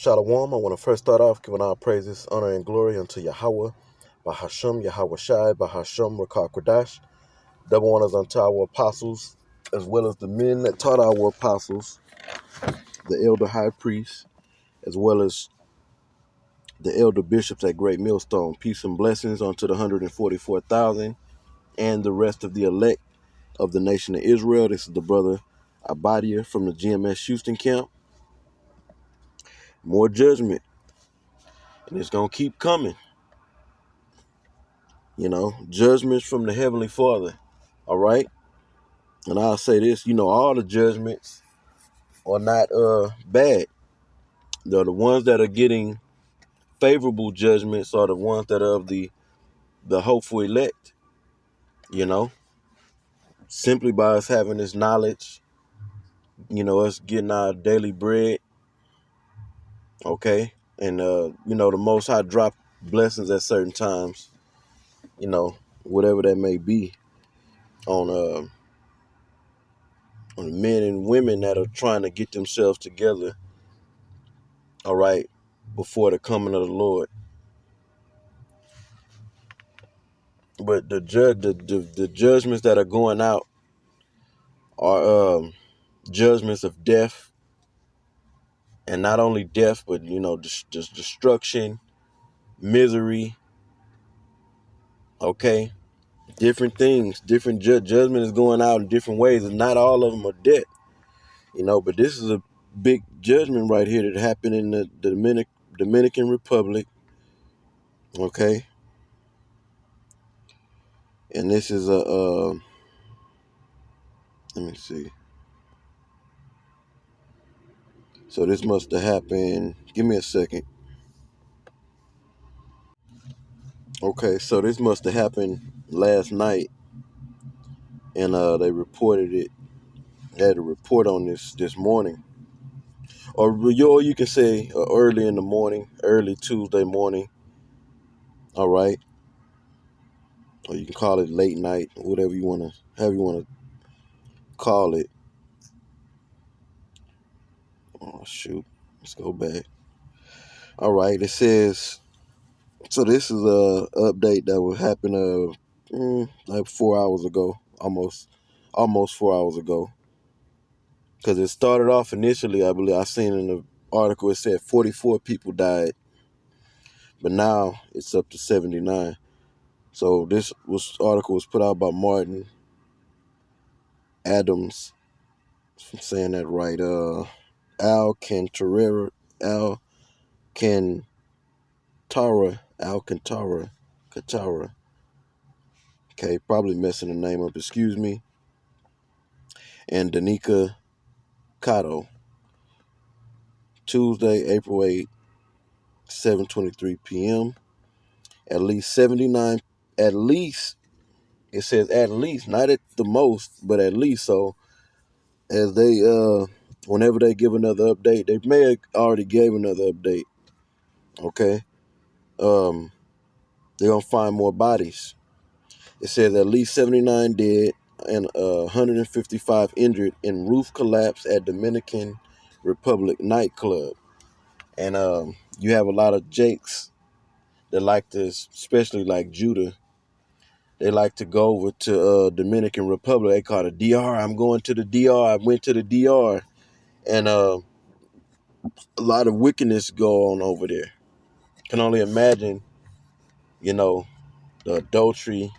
Shalom. I want to first start off giving our praises, honor, and glory unto Yahweh, Bahasham, Yahweh Shai, Bahasham, Rakah Kodash. Double honors unto our apostles, as well as the men that taught our apostles, the elder high priest, as well as the elder bishops at Great Millstone. Peace and blessings unto the 144,000 and the rest of the elect of the nation of Israel. This is the brother Abadia from the GMS Houston camp. More judgment, and it's going to keep coming. Judgments from the Heavenly Father. All right. And I'll say this, all the judgments are not bad. The ones that are getting favorable judgments are the ones that are of the hopeful elect, simply by us having this knowledge, us getting our daily bread, okay? And, the Most High drop blessings at certain times, whatever that may be, on men and women that are trying to get themselves together, all right, before the coming of the Lord. But the judgments that are going out are judgments of death, and not only death, but just destruction, misery. Okay, different things, different judgment is going out in different ways, and not all of them are death. But this is a big judgment right here that happened in the Dominican Republic. Okay, and this is let me see. So this must have happened. Give me a second. Okay, so this must have happened last night, and they reported it. They had a report on this morning, or you can say early in the morning, early Tuesday morning. All right, or you can call it late night, whatever you want to call it. Oh shoot, let's go back. All right, it says. So this is a update that would happen like 4 hours ago, almost 4 hours ago. Because it started off initially, I believe I seen in the article it said 44 people died, but now it's up to 79. So this article was put out by Martin Adams, if I'm saying that right. Alcantara. Okay, probably messing the name up. Excuse me. And Danica Cotto. Tuesday, April 8th, 7:23 p.m. At least 79. At least it says at least, not at the most, but at least. So as they whenever they give another update, they may have already gave another update. Okay. They're gonna find more bodies. It says at least 79 dead and 155 injured in roof collapse at Dominican Republic nightclub. And you have a lot of Jakes that like to, especially like Judah, they like to go over to Dominican Republic. They call it DR. I'm going to the DR. I went to the DR. And a lot of wickedness go on over there. Can only imagine, the adultery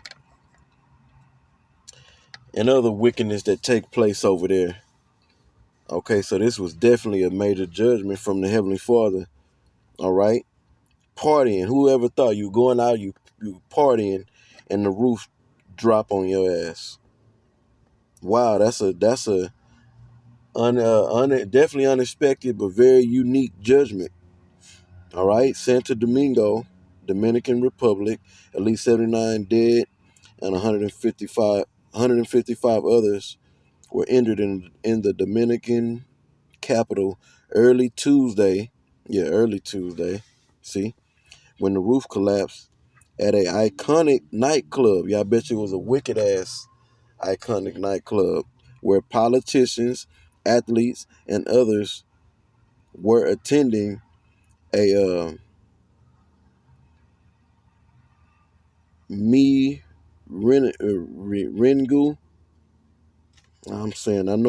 and other wickedness that take place over there. Okay, so this was definitely a major judgment from the Heavenly Father. All right, partying. Whoever thought you going out, you partying, and the roof drop on your ass? Wow, that's a definitely unexpected but very unique judgment. All right, Santo Domingo, Dominican Republic, at least 79 dead and 155 others were injured in the Dominican capital early Tuesday. Yeah, early Tuesday. See, when the roof collapsed at a iconic nightclub. Yeah, I bet you it was a wicked ass iconic nightclub where politicians, athletes, and others were attending a me Rengu. I know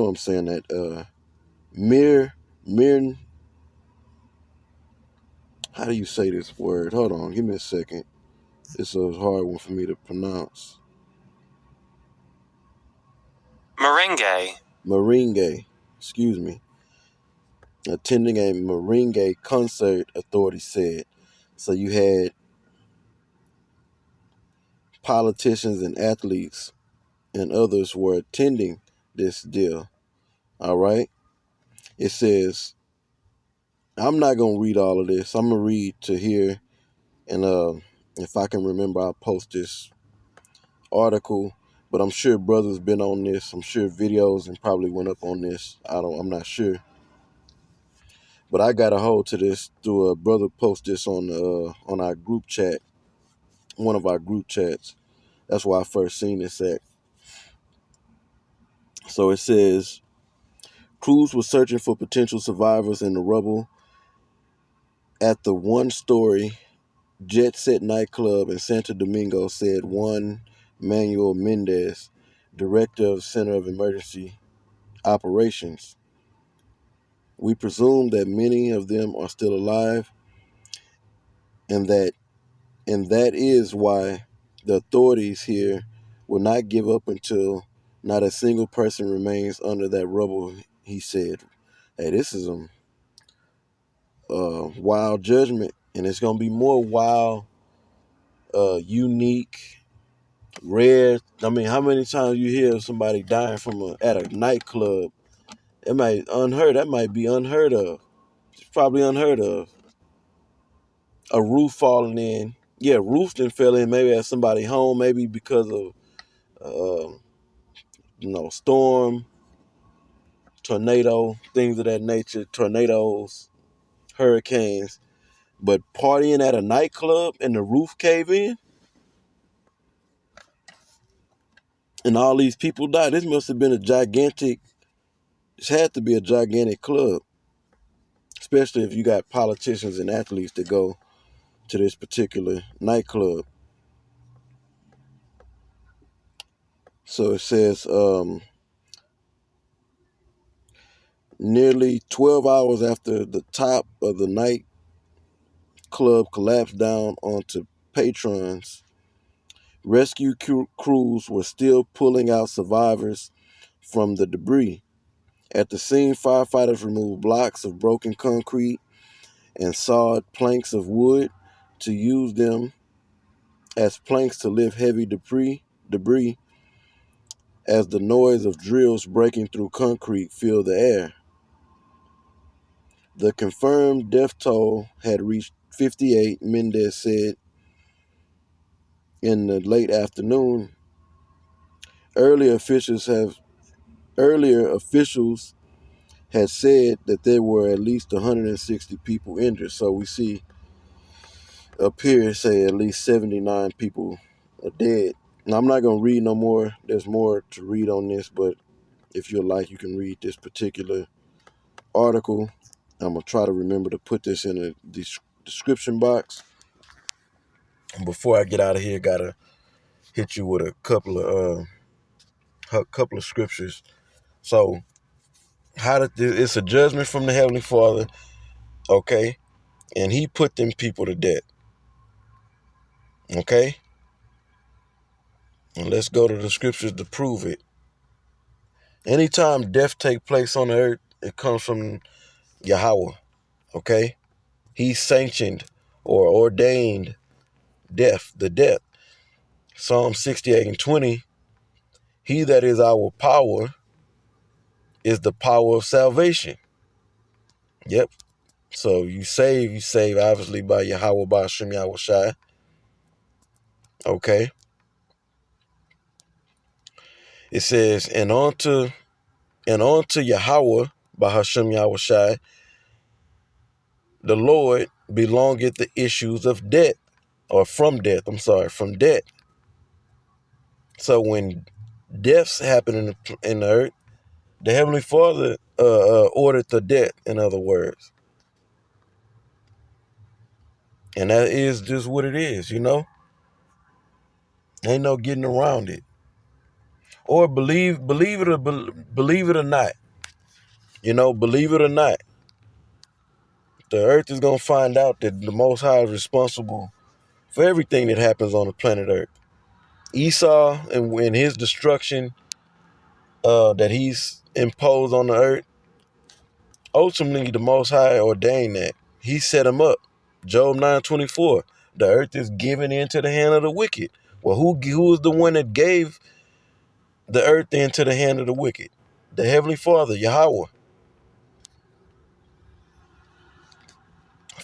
I'm saying that Mir Mir. How do you say this word? Hold on, give me a second. It's a hard one for me to pronounce. Merengue. Excuse me. Attending a merengue concert, authorities said. So you had politicians and athletes and others were attending this deal. All right. It says, I'm not going to read all of this. I'm going to read to here. And if I can remember, I'll post this article. But I'm sure brothers been on this. I'm sure videos and probably went up on this. I'm not sure. But I got a hold to this through a brother post this on our group chat, one of our group chats. That's where I first seen this at. So it says, crews were searching for potential survivors in the rubble at the one-story Jet Set nightclub in Santo Domingo, said Juan Manuel Mendez, director of Center of Emergency Operations. We presume that many of them are still alive, and that is why the authorities here will not give up until not a single person remains under that rubble, he said. Hey, this is a wild judgment, and it's going to be more wild, unique, rare. I mean, how many times you hear somebody dying at a nightclub? That might be unheard of. It's probably unheard of. A roof falling in. Yeah, roof then fell in maybe at somebody's home, maybe because of uh, storm, tornado, things of that nature, tornadoes, hurricanes. But partying at a nightclub and the roof cave in and all these people died. This must have been this had to be a gigantic club, especially if you got politicians and athletes that go to this particular nightclub. So it says nearly 12 hours after the top of the nightclub collapsed down onto patrons, rescue crews were still pulling out survivors from the debris. At the scene, firefighters removed blocks of broken concrete and sawed planks of wood to use them as planks to lift heavy debris as the noise of drills breaking through concrete filled the air. The confirmed death toll had reached 58, Mendez said in the late afternoon. Earlier officials had said that there were at least 160 people injured. So we see up here say at least 79 people are dead. Now I'm not gonna read no more. There's more to read on this, but if you'd like, you can read this particular article. I'm gonna try to remember to put this in a description box. And before I get out of here, gotta hit you with a couple of scriptures. So it's a judgment from the Heavenly Father, okay? And He put them people to death, okay? And let's go to the scriptures to prove it. Anytime death take place on the earth, it comes from Yahweh, okay? He sanctioned or ordained the death. Psalm 68:20, He that is our power is the power of salvation. Yep. So you save obviously by Yahweh, by Hashem Yahweh Shai. Okay. It says, and unto Yahweh, by Hashem Yahweh Shai, the Lord belongeth the issues of death, or from death, from death. So when deaths happen in the earth, the Heavenly Father ordered the death, in other words. And that is just what it is, you know? Ain't no getting around it. Or believe it or not, you know, believe it or not, the earth is gonna find out that the Most High is responsible for everything that happens on the planet Earth. Esau and his destruction that he's imposed on the earth, ultimately the Most High ordained that. He set him up. Job 9:24. The earth is given into the hand of the wicked. Well, who is the one that gave the earth into the hand of the wicked? The Heavenly Father, Yahweh.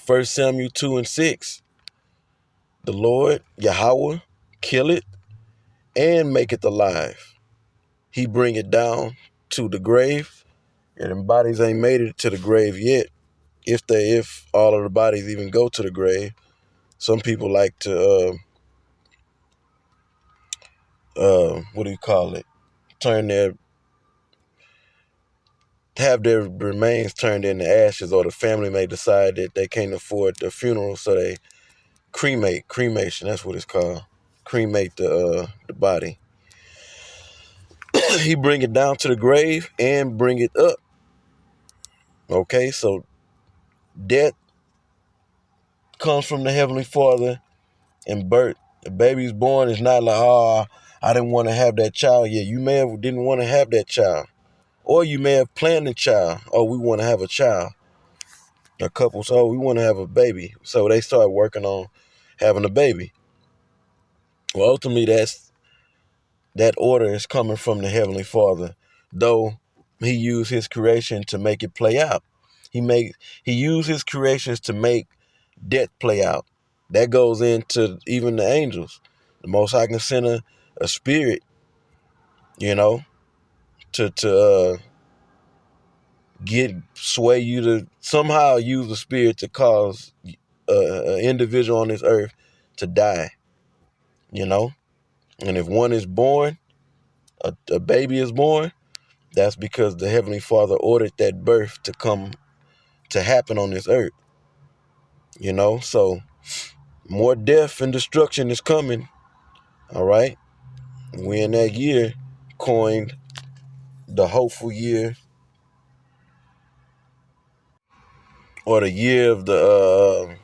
1 Samuel 2:6. The Lord, Yahweh, kill it and make it alive. He bring it down to the grave, and them bodies ain't made it to the grave yet. If all of the bodies even go to the grave, some people like to what do you call it? Have their remains turned into ashes, or the family may decide that they can't afford the funeral, so they cremation. That's what it's called. Cremate the body. He bring it down to the grave and bring it up. Okay, so death comes from the Heavenly Father and birth. The baby's born is not like, oh, I didn't want to have that child yet. You may have didn't want to have that child. Or you may have planned a child. Oh, we want to have a child. A couple, so we want to have a baby. So they start working on having a baby. Well, ultimately, that order is coming from the Heavenly Father, though he used his creation to make it play out. He used his creations to make death play out. That goes into even the angels. The Most High can send a spirit, you know, to sway you to somehow use the spirit to cause an individual on this earth to die, you know. And if one is born, a baby is born, that's because the Heavenly Father ordered that birth to happen on this earth, you know. So more death and destruction is coming. All right. We in that year coined the hopeful year, or the year of the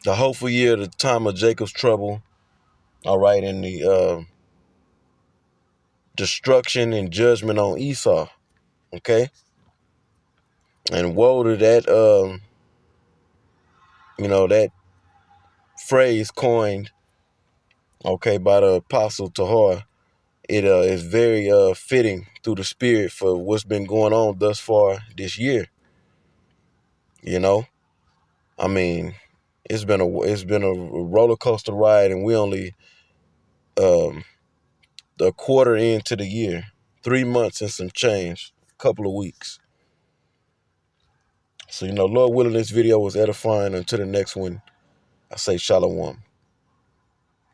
hopeful year, the time of Jacob's trouble. All right, and the destruction and judgment on Esau. Okay, and woe to that that phrase coined, okay, by the apostle Tahar. It is very fitting through the spirit for what's been going on thus far this year. You know, I mean, it's been a roller coaster ride, and we only um, a quarter into the year, 3 months and some change, a couple of weeks. So Lord willing, this video was edifying. Until the next one, I say shalom.